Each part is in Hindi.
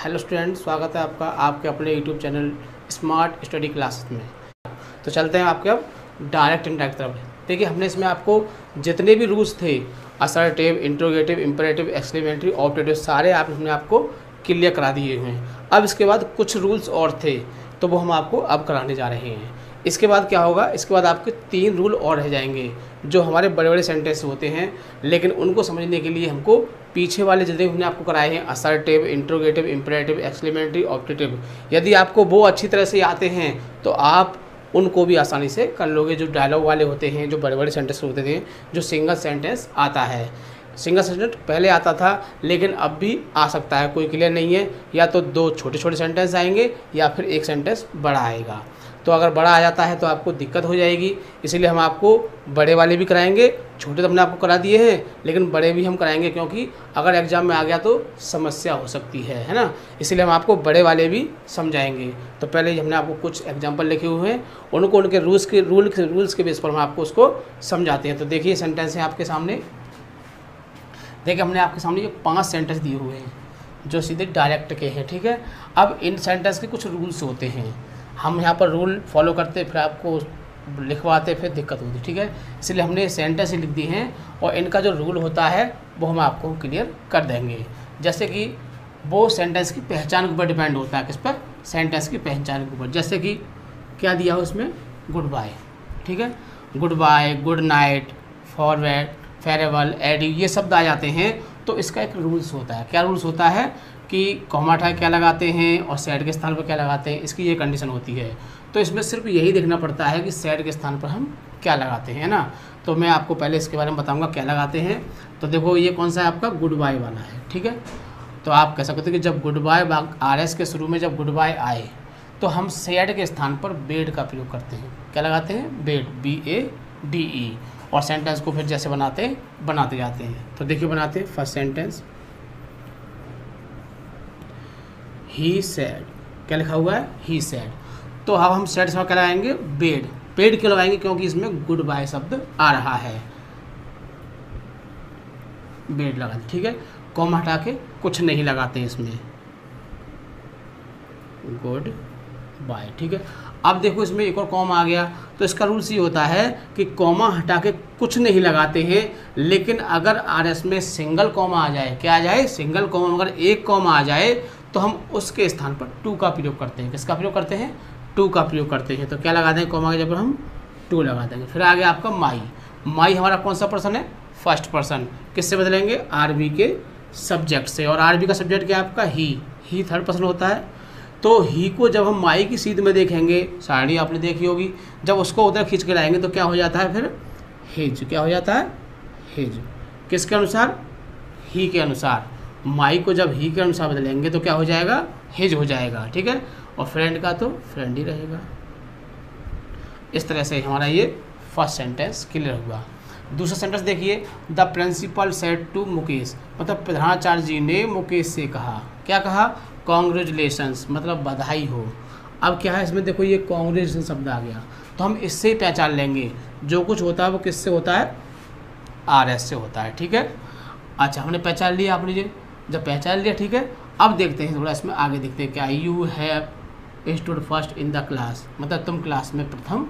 हेलो स्टूडेंट, स्वागत है आपका आपके अपने YouTube channel smart study classes में। तो चलते हैं आपके अब डायरेक्ट इंडायरेक्ट तरफ। देखिए, हमने इसमें आपको जितने भी रूल्स थे, assertive, interrogative, imperative, exclamatory, objective, सारे हमने आपको क्लियर करा दिए हुए हैं। अब इसके बाद कुछ रूल्स और थे, तो वो हम आपको अब कराने जा रहे हैं। इसके बाद क्या होगा, इसके बाद आपके 3 रूल और रह जाएंगे जो हमारे बड़े बड़े सेंटेंस होते हैं, लेकिन उनको समझने के लिए हमको पीछे वाले जितने हमने आपको कराए हैं, assertive, interrogative, imperative, exclamatory, objective, यदि आपको वो अच्छी तरह से आते हैं तो आप उनको भी आसानी से कर लोगे। जो डायलॉग वाले होते हैं, जो बड़े बड़े सेंटेंस होते थे, जो सिंगल सेंटेंस आता है, सिंगल सेंटेंस पहले आता था लेकिन अब भी आ सकता है, कोई क्लियर नहीं है। या तो 2 छोटे छोटे सेंटेंस आएंगे या फिर एक सेंटेंस बड़ा आएगा। तो अगर बड़ा आ जाता है तो आपको दिक्कत हो जाएगी, इसीलिए हम आपको बड़े वाले भी कराएंगे। छोटे तो हमने आपको करा दिए हैं, लेकिन बड़े भी हम कराएंगे, क्योंकि अगर एग्जाम में आ गया तो समस्या हो सकती है ना। इसीलिए हम आपको बड़े वाले भी समझाएंगे। तो पहले ही हमने आपको कुछ एग्जाम्पल लिखे हुए हैं, उनको उनके रूल्स के बेस पर हम आपको उसको समझाते हैं। तो देखिए, सेंटेंस है आपके सामने। देखिए, हमने आपके सामने ये 5 सेंटेंस दिए हुए हैं जो सीधे डायरेक्ट के हैं, ठीक है। अब इन सेंटेंस के कुछ रूल्स होते हैं, हम यहाँ पर रूल फॉलो करते फिर आपको लिखवाते फिर दिक्कत होती, ठीक है। इसलिए हमने सेंटेंस ही लिख दी हैं और इनका जो रूल होता है वो हम आपको क्लियर कर देंगे। जैसे कि वो सेंटेंस की पहचान के ऊपर डिपेंड होता है, किस पर, सेंटेंस की पहचान के ऊपर। जैसे कि क्या दिया हो इसमें, गुड बाय, ठीक है। Good bye, good night, forward, farewell, adieu, ये शब्द आ जाते हैं तो इसका एक रूल्स होता है। क्या रूल्स होता है कि कॉमा हटा क्या लगाते हैं और सैड के स्थान पर क्या लगाते हैं, इसकी ये कंडीशन होती है। तो इसमें सिर्फ यही देखना पड़ता है कि सैड के स्थान पर हम क्या लगाते हैं ना। तो मैं आपको पहले इसके बारे में बताऊंगा क्या लगाते हैं। तो देखो, ये कौन सा है आपका, गुड बाय वाला है, ठीक है। तो आप कह सकते हो कि जब गुड बाय RS के शुरू में जब गुड बाय आए तो हम सैड के स्थान पर बेड का प्रयोग करते हैं। क्या लगाते हैं, बेड, BADE, और सेंटेंस को फिर जैसे बनाते जाते हैं। तो देखिए बनाते हैं। फर्स्ट सेंटेंस, ही सैड, क्या लिखा हुआ है, ही सैड। तो अब हम सैड से क्या लगाएंगे, बेड। बेड क्यों लगाएंगे, क्योंकि इसमें गुड बाय शब्द आ रहा है, बेड लगा, ठीक है। कॉमा हटा के कुछ नहीं लगाते हैं इसमें, गुड बाय, ठीक है। अब देखो, इसमें एक और कॉमा आ गया, तो इसका रूल्स ये होता है कि कॉमा हटा के कुछ नहीं लगाते हैं, लेकिन अगर RS में सिंगल कॉमा आ जाए, क्या आ जाए, सिंगल कॉमा, अगर एक कॉमा आ जाए तो हम उसके स्थान पर टू का प्रयोग करते हैं। किसका प्रयोग करते हैं, टू का प्रयोग करते हैं। तो क्या लगा देंगे, कॉमा के जगह पर हम टू लगा देंगे। फिर आ गया आपका माई। माई हमारा कौन सा पर्सन है, फर्स्ट पर्सन। किससे बदलेंगे, RV के सब्जेक्ट से, और RV का सब्जेक्ट क्या है आपका, ही थर्ड पर्सन होता है। तो ही को जब हम माई की सीध में देखेंगे, साड़ी आपने देखी होगी, जब उसको उधर खींच के लाएंगे तो क्या हो जाता है, फिर हिज, क्या हो जाता है, हिज। किसके अनुसार, ही के अनुसार। माई को जब ही के अनुसार बदलेंगे तो क्या हो जाएगा, हिज हो जाएगा, ठीक है। और फ्रेंड का तो फ्रेंड ही रहेगा। इस तरह से हमारा ये फर्स्ट सेंटेंस क्लियर हुआ। दूसरा सेंटेंस देखिए, the principal said to Mukesh, मतलब प्रधानाचार्य जी ने मुकेश से कहा, क्या कहा, कॉन्ग्रेचुलेशंस, मतलब बधाई हो। अब क्या है इसमें, देखो ये कॉन्ग्रेचुलेशन शब्द आ गया, तो हम इससे ही पहचान लेंगे जो कुछ होता है वो किससे होता है, RS से होता है, ठीक है। अच्छा, हमने पहचान लिया, आप लीजिए, जब पहचान लिया, ठीक है। अब देखते हैं थोड़ा इसमें आगे देखते हैं क्या, you have stood first in the class, मतलब तुम क्लास में प्रथम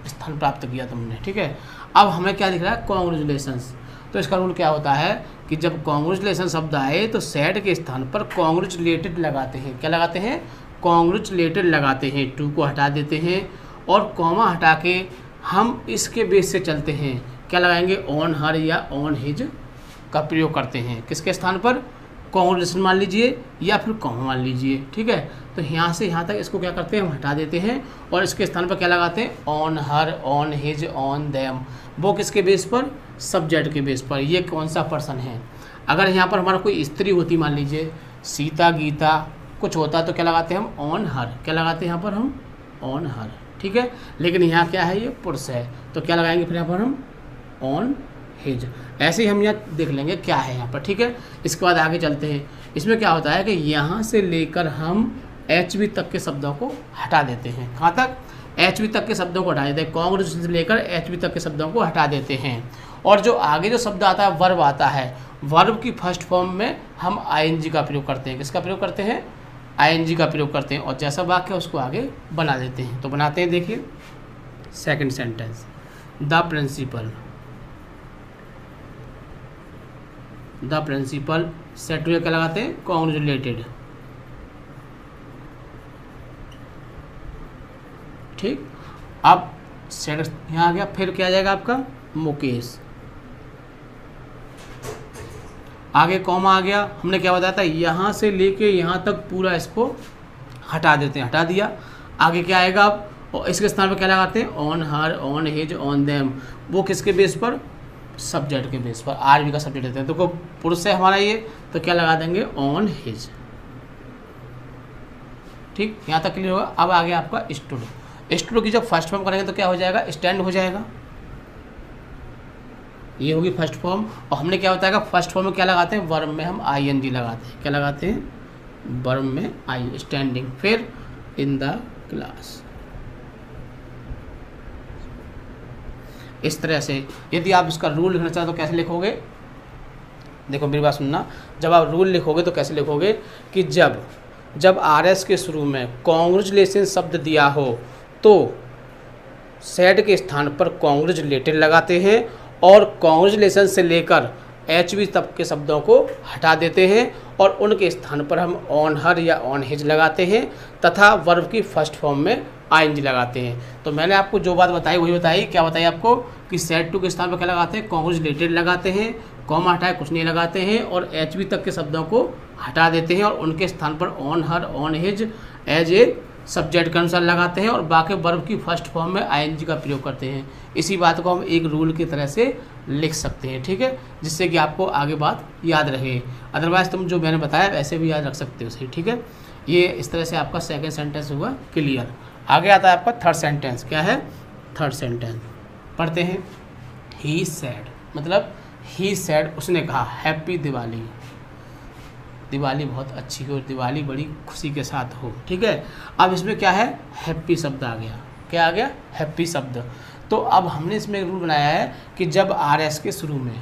स्थान प्राप्त किया तुमने, ठीक है। अब हमें क्या दिख रहा है, कॉन्ग्रेचुलेशंस। तो इसका रूल क्या होता है कि जब कॉन्ग्रेचुलेशन शब्द आए तो सैड के स्थान पर कॉन्ग्रेचुलेटेड लगाते हैं। क्या लगाते हैं, कॉन्ग्रेचुलेटेड लगाते हैं, टू को हटा देते हैं और कॉमा हटा के हम इसके बेस से चलते हैं। क्या लगाएंगे, ऑन हर या ऑन हिज का प्रयोग करते हैं। किसके स्थान पर, कॉन्ग्रेचुलेशन मान लीजिए या फिर कॉमा मान लीजिए, ठीक है। तो यहाँ से यहाँ तक इसको क्या करते हैं, हम हटा देते हैं और इसके स्थान पर क्या लगाते हैं, on her, on his, on them. वो किसके बेस पर, सब्जेक्ट के बेस पर, ये कौन सा पर्सन है। अगर यहाँ पर हमारा कोई स्त्री होती, मान लीजिए सीता, गीता, कुछ होता तो क्या लगाते हैं हम, ऑन हर, क्या लगाते हैं यहाँ पर हम, ऑन हर, ठीक है। लेकिन यहाँ क्या है, ये पुरुष है, तो क्या लगाएंगे फिर यहाँ पर हम, ऑन हिज। ऐसे ही हम यहाँ देख लेंगे क्या है यहाँ पर, ठीक है। इसके बाद आगे चलते हैं। इसमें क्या होता है कि यहाँ से लेकर हम HV तक के शब्दों को हटा देते हैं। कहाँ तक, HV तक के शब्दों को हटा देते हैं। कॉन्ग्रेचुलेशन से लेकर HV तक के शब्दों को हटा देते हैं। और जो आगे जो शब्द आता है, वर्ब आता है, वर्ब की फर्स्ट फॉर्म में हम ING का प्रयोग करते हैं। किसका प्रयोग करते हैं, आईएनजी का प्रयोग करते हैं और जैसा वाक्य है उसको आगे बना देते हैं। तो बनाते हैं, देखिए second sentence, the principal said to क्या लगाते हैं, कॉन्ग्रेचुलेटेड। ठीक, अब सेट यहाँ आ गया, फिर क्या आ जाएगा आपका मुकेश, आगे कॉमा आ गया। हमने क्या बताया था, यहाँ से लेके यहाँ तक पूरा इसको हटा देते हैं, हटा दिया। आगे क्या आएगा अब, और इसके स्थान पर क्या लगाते हैं, on her, on his, on them. वो किसके बेस पर, सब्जेक्ट के बेस पर, आरबी का सब्जेक्ट देते हैं। तो पुरुष है हमारा ये, तो क्या लगा देंगे, ऑन हिज। ठीक, यहाँ तक क्लियर होगा। अब आ गया आपका स्टूड। स्टूड की जब फर्स्ट फॉर्म करेंगे तो क्या हो जाएगा, स्टैंड हो जाएगा, ये होगी फर्स्ट फॉर्म। और हमने क्या बताया, फर्स्ट फॉर्म में क्या लगाते हैं, वर्ब में हम आईएनजी लगाते हैं। क्या लगाते हैं, वर्ब में आई, स्टैंडिंग। फिर इन द क्लास। इस तरह से यदि आप इसका रूल लिखना चाहते तो कैसे लिखोगे, देखो मेरी बात सुनना। जब आप रूल लिखोगे तो कैसे लिखोगे कि जब आरएस के शुरू में कॉन्ग्रेचुलेशन शब्द दिया हो तो सेड के स्थान पर कॉन्ग्रेचुलेटेड लगाते हैं और कॉन्ग्रेचुलेशन से लेकर एचवी तक के शब्दों को हटा देते हैं और उनके स्थान पर हम ऑन हर या ऑन हिज लगाते हैं तथा वर्ब की फर्स्ट फॉर्म में आईएनजी लगाते हैं। तो मैंने आपको जो बात बताई वही बताई। क्या बताई आपको कि सेड टू के स्थान पर क्या लगाते हैं, कॉन्ग्रेचुलेटेड लगाते हैं, कॉमा हटाए कुछ नहीं लगाते हैं और एचवी तक के शब्दों को हटा देते हैं और उनके स्थान पर on her, on his as a subject के अनुसार लगाते हैं और बाकी वर्ब की फर्स्ट फॉर्म में आईएनजी का प्रयोग करते हैं। इसी बात को हम एक रूल की तरह से लिख सकते हैं, ठीक है, जिससे कि आपको आगे बात याद रहे। अदरवाइज तुम जो मैंने बताया वैसे भी याद रख सकते हो, सही, ठीक है। ये इस तरह से आपका सेकंड सेंटेंस हुआ क्लियर। आगे आता है आपका थर्ड सेंटेंस। क्या है थर्ड सेंटेंस, पढ़ते हैं। ही सैड, मतलब ही सैड, उसने कहा हैप्पी दिवाली, दिवाली बहुत अच्छी हो, दिवाली बड़ी खुशी के साथ हो, ठीक है। अब इसमें क्या है, हैप्पी शब्द आ गया। क्या आ गया, हैप्पी शब्द। तो अब हमने इसमें एक रूल बनाया है कि जब आरएस के शुरू में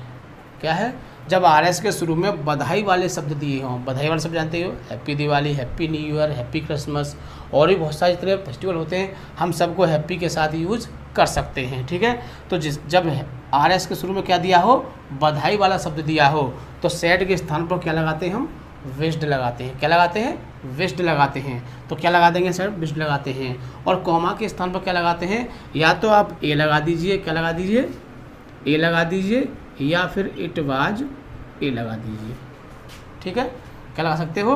क्या है, जब आरएस के शुरू में बधाई वाले शब्द दिए हों, बधाई वाले शब्द जानते हो, happy Diwali, happy new year, happy Christmas और भी बहुत सारे तरह फेस्टिवल होते हैं, हम सबको हैप्पी के साथ यूज कर सकते हैं, ठीक है। तो जब आरएस के शुरू में क्या दिया हो, बधाई वाला शब्द दिया हो, तो सैड के स्थान पर क्या लगाते हैं, हम विश्ड लगाते हैं। क्या लगाते हैं, विश्ड लगाते हैं। तो क्या लगा देंगे सर, विश्ड लगाते हैं। और कॉमा के स्थान पर क्या लगाते हैं, या तो आप ए लगा दीजिए, क्या लगा दीजिए, ए लगा दीजिए, या फिर इट वाज ए लगा दीजिए, ठीक है। क्या लगा सकते हो,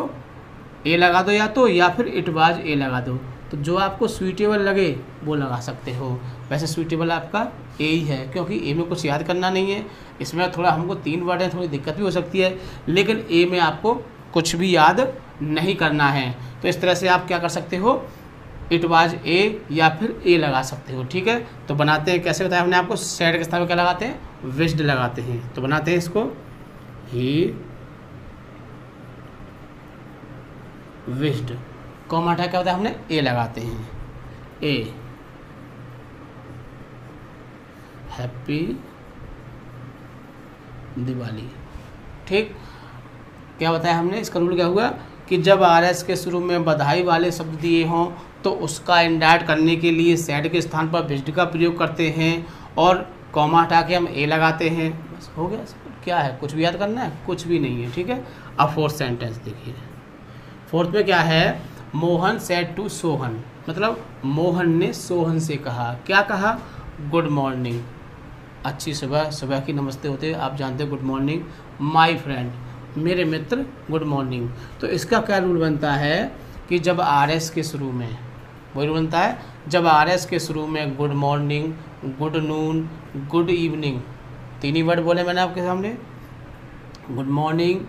ए लगा दो या फिर इट वाज ए लगा दो। तो जो आपको सूटेबल लगे वो लगा सकते हो। वैसे सूटेबल आपका ए ही है, क्योंकि ए में कुछ याद करना नहीं है। इसमें थोड़ा हमको 3 वर्ड है, थोड़ी दिक्कत भी हो सकती है, लेकिन ए में आपको कुछ भी याद नहीं करना है। तो इस तरह से आप क्या कर सकते हो, इट वाज ए या फिर ए लगा सकते हो, ठीक है। तो बनाते हैं, कैसे बताया हमने आपको, सैड के स्थान पर क्या लगाते हैं, विश्ड लगाते हैं। तो बनाते हैं इसको, ही विश्ड, कॉमा हटा क्या होता है, हमने ए लगाते हैं, ए हैप्पी दिवाली, ठीक। क्या बताया हमने, इसका रूल क्या हुआ कि जब आरएस के शुरू में बधाई वाले शब्द दिए हों तो उसका इंडायरेक्ट करने के लिए सैड के स्थान पर विश्ड का प्रयोग करते हैं और कॉमा हटा के हम ए लगाते हैं। बस हो गया। क्या है, कुछ भी याद करना है, कुछ भी नहीं है, ठीक है। अब फोर्थ सेंटेंस देखिए। फोर्थ में क्या है, मोहन सेड टू सोहन, मतलब मोहन ने सोहन से कहा, क्या कहा, गुड मॉर्निंग, अच्छी सुबह, सुबह की नमस्ते होते हैं, आप जानते हो, गुड मॉर्निंग माय फ्रेंड, मेरे मित्र, गुड मॉर्निंग। तो इसका क्या रूल बनता है कि जब आरएस के शुरू में, वही रूल बनता है, जब आरएस के शुरू में good morning, good noon, good evening, 3 ही वर्ड बोले मैंने आपके सामने, गुड मॉर्निंग,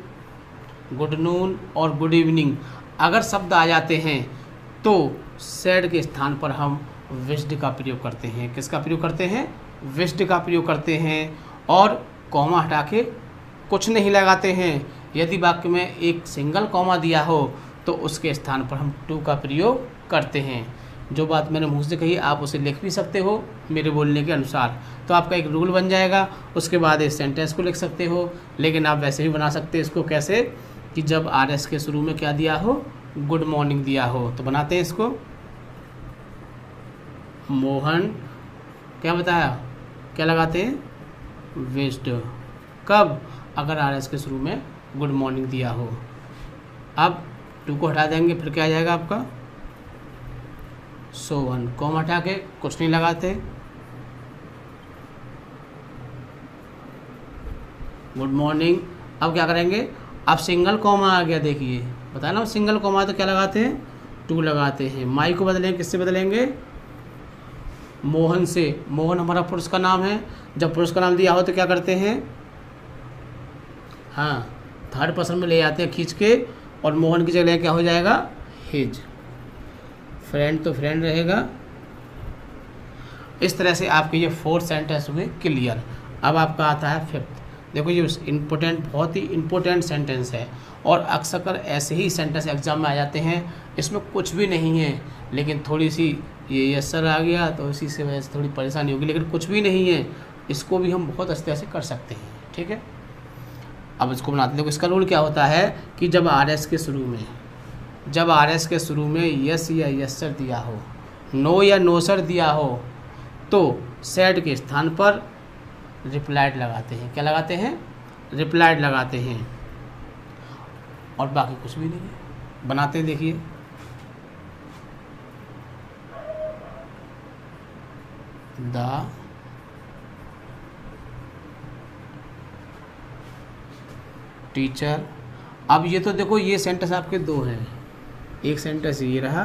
गुड नून और गुड इवनिंग, अगर शब्द आ जाते हैं तो सैड के स्थान पर हम विश्ड का प्रयोग करते हैं। किसका प्रयोग करते हैं, विश्ड का प्रयोग करते हैं और कॉमा हटा के कुछ नहीं लगाते हैं। यदि वाक्य में एक सिंगल कॉमा दिया हो तो उसके स्थान पर हम टू का प्रयोग करते हैं। जो बात मैंने मुँह से कही आप उसे लिख भी सकते हो मेरे बोलने के अनुसार, तो आपका एक रूल बन जाएगा। उसके बाद इस सेंटेंस को लिख सकते हो, लेकिन आप वैसे भी बना सकते हैं इसको, कैसे कि जब आरएस के शुरू में क्या दिया हो, गुड मॉर्निंग दिया हो। तो बनाते हैं इसको, मोहन क्या बताया, क्या लगाते हैं, विश्ड। कब, अगर आर एस के शुरू में गुड मॉर्निंग दिया हो। अब टू को हटा देंगे, फिर क्या आ जाएगा आपका, सोहन। कॉम हटा के कुछ नहीं लगाते, गुड मॉर्निंग। अब क्या करेंगे, अब सिंगल कॉमा आ गया, देखिए बताया ना सिंगल कॉमा, तो क्या लगाते हैं, टू लगाते हैं। माई को बदलेंगे, किससे बदलेंगे, मोहन से। मोहन हमारा पुरुष का नाम है, जब पुरुष का नाम दिया हो तो क्या करते हैं, हाँ थर्ड पर्सन में ले आते हैं खींच के, और मोहन की जगह क्या हो जाएगा, हिज। फ्रेंड तो फ्रेंड रहेगा। इस तरह से आपके ये 4 सेंटेंस हुए क्लियर। अब आपका आता है 5th। देखो ये इम्पोर्टेंट, बहुत ही इम्पोर्टेंट सेंटेंस है, और अक्सर ऐसे ही सेंटेंस एग्जाम में आ जाते हैं। इसमें कुछ भी नहीं है, लेकिन थोड़ी सी ये यस सर आ गया तो इसी से वजह से थोड़ी परेशानी होगी, लेकिन कुछ भी नहीं है, इसको भी हम बहुत अच्छे से कर सकते हैं। ठीक है, अब इसको बनाते हैं। देखो इसका रूल क्या होता है कि जब आर एस के शुरू में यस या यस सर दिया हो, नो या नो सर दिया हो, तो सेड के स्थान पर रिप्लाइड लगाते हैं। क्या लगाते हैं, रिप्लाइड लगाते हैं, और बाकी कुछ भी नहीं है। बनाते हैं, देखिए द टीचर। अब ये तो देखो ये सेंटेंस आपके 2 हैं, एक सेंटेंस ये रहा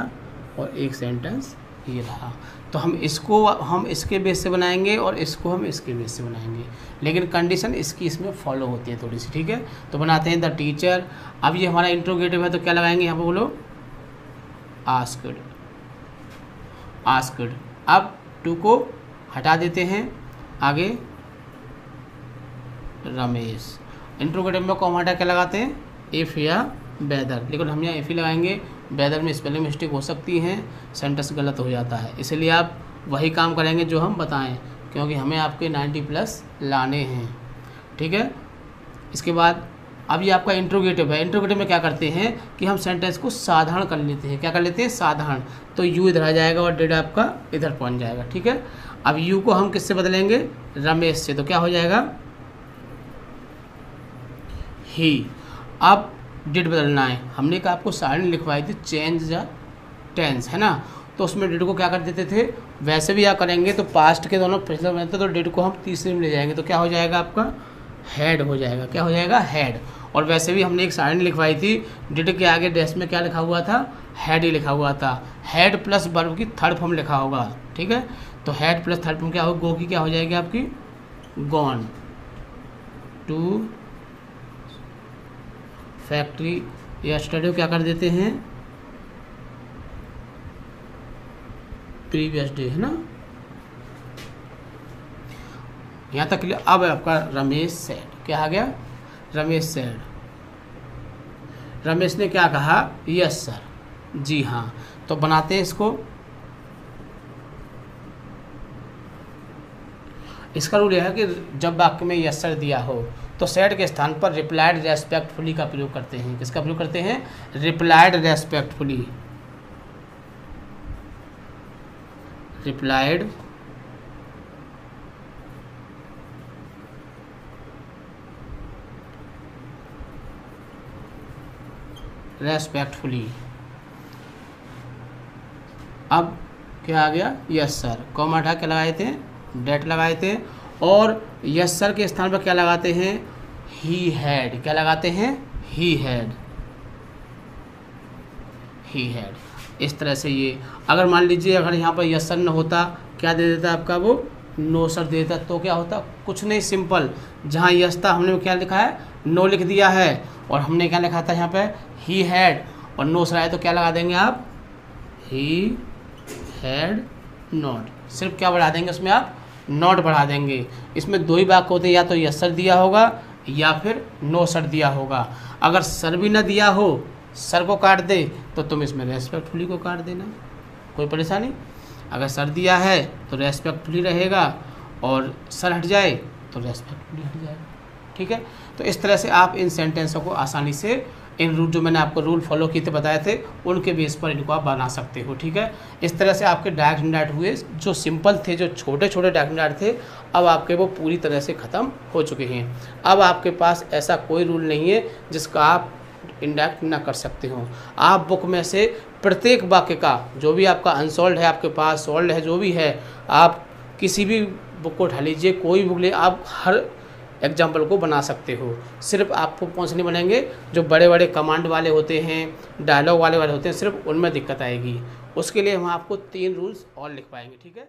और एक सेंटेंस ये रहा। तो हम इसके बेस से बनाएंगे और इसको हम इसके बेस से बनाएंगे, लेकिन कंडीशन इसकी इसमें फॉलो होती है थोड़ी सी। ठीक है, तो बनाते हैं द टीचर। अब ये हमारा इंट्रोगेटिव है, तो क्या लगाएंगे यहाँ पे, बोलो आस्क्ड। अब टू को हटा देते हैं, आगे रमेश। इंट्रोगेटिव में कॉमा हटा क्या लगाते हैं, इफ़ या वेदर, लेकिन हम यहाँ इफ़ ही लगाएंगे। वेदर में स्पेलिंग मिस्टेक हो सकती है, सेंटेंस गलत हो जाता है, इसलिए आप वही काम करेंगे जो हम बताएं, क्योंकि हमें आपके 90+ लाने हैं। ठीक है, इसके बाद अब ये आपका इंट्रोगेटिव है। इंट्रोगेटिव में क्या करते हैं कि हम सेंटेंस को साधारण कर लेते हैं। क्या कर लेते हैं, साधारण। तो यू इधर आ जाएगा और डेड आपका इधर पहुँच जाएगा। ठीक है, अब यू को हम किससे बदलेंगे, रमेश से, तो क्या हो जाएगा, ही। अब डिड बदलना है, हमने कहा आपको सारणी लिखवाई थी चेंज द टेंस, है ना, तो उसमें डिड को क्या कर देते थे, वैसे भी क्या करेंगे तो पास्ट के दोनों पिछले में थे, तो डिड को हम तीसरे में ले जाएंगे, तो क्या हो जाएगा आपका, हैड हो जाएगा। क्या हो जाएगा, हैड। और वैसे भी हमने एक सारणी लिखवाई थी, डिड के आगे डैश में क्या लिखा हुआ था, हैड ही लिखा हुआ था। हैड प्लस वर्ब की थर्ड फॉर्म लिखा होगा। ठीक है, तो हैड प्लस थर्ड फॉर्म क्या होगा, गो की क्या हो जाएगी आपकी, गॉन टू फैक्ट्री या स्टडी क्या कर देते हैं, प्रीवियस डे, है ना, यहाँ तक क्लियर। अब आपका रमेश सेड, क्या आ गया, रमेश सेड। रमेश ने क्या कहा, यस सर, जी हाँ। तो बनाते हैं इसको। इसका रूल यह है कि जब वाक्य में यस सर दिया हो तो सेड के स्थान पर रिप्लाइड रेस्पेक्टफुली का प्रयोग करते हैं। किसका प्रयोग करते हैं, रिप्लाइड रेस्पेक्टफुली। Replied respectfully. अब क्या आ गया, यस सर, कॉमा हटा के लगाए थे, डेट लगाए थे, और यस सर के स्थान पर क्या लगाते हैं, ही हैड। क्या लगाते हैं, ही हैड, ही हैड। इस तरह से ये, अगर मान लीजिए अगर यहाँ पर यस सर न होता, क्या दे देता आपका वो, नो सर दे देता, तो क्या होता, कुछ नहीं, सिंपल। जहाँ यस था हमने क्या लिखा है, नो लिख दिया है, और हमने क्या लिखा था यहाँ पे, ही हैड, और नो सर आए तो क्या लगा देंगे आप, ही हैड नॉट। सिर्फ क्या बढ़ा देंगे उसमें आप, नॉट बढ़ा देंगे। इसमें 2 ही वाक्य होते हैं, या तो यस सर दिया होगा या फिर नो सर दिया होगा। अगर सर भी ना दिया हो, सर को काट दे, तो तुम इसमें रेस्पेक्टफुली को काट देना, कोई परेशानी। अगर सर दिया है तो रेस्पेक्टफुली रहेगा, और सर हट जाए तो रेस्पेक्टफुली हट जाएगा। ठीक है, तो इस तरह से आप इन सेंटेंसों को आसानी से इन रूल जो मैंने आपको रूल फॉलो किए थे बताए थे उनके बेस पर इनको आप बना सकते हो। ठीक है, इस तरह से आपके डायगोनल हुए जो सिंपल थे, जो छोटे छोटे डायगोनल थे, अब आपके वो पूरी तरह से ख़त्म हो चुके हैं। अब आपके पास ऐसा कोई रूल नहीं है जिसका आप इंडेक्ट ना कर सकते हो। आप बुक में से प्रत्येक वाक्य का जो भी आपका अनसॉल्व है, आपके पास सॉल्व है, जो भी है, आप किसी भी बुक को उठा लीजिए, कोई बुक ले, आप हर एग्जाम्पल को बना सकते हो। सिर्फ आपको कौन से नहीं बनेंगे, जो बड़े बड़े कमांड वाले होते हैं, डायलॉग वाले होते हैं, सिर्फ उनमें दिक्कत आएगी। उसके लिए हम आपको 3 रूल्स और लिख पाएंगे। ठीक है।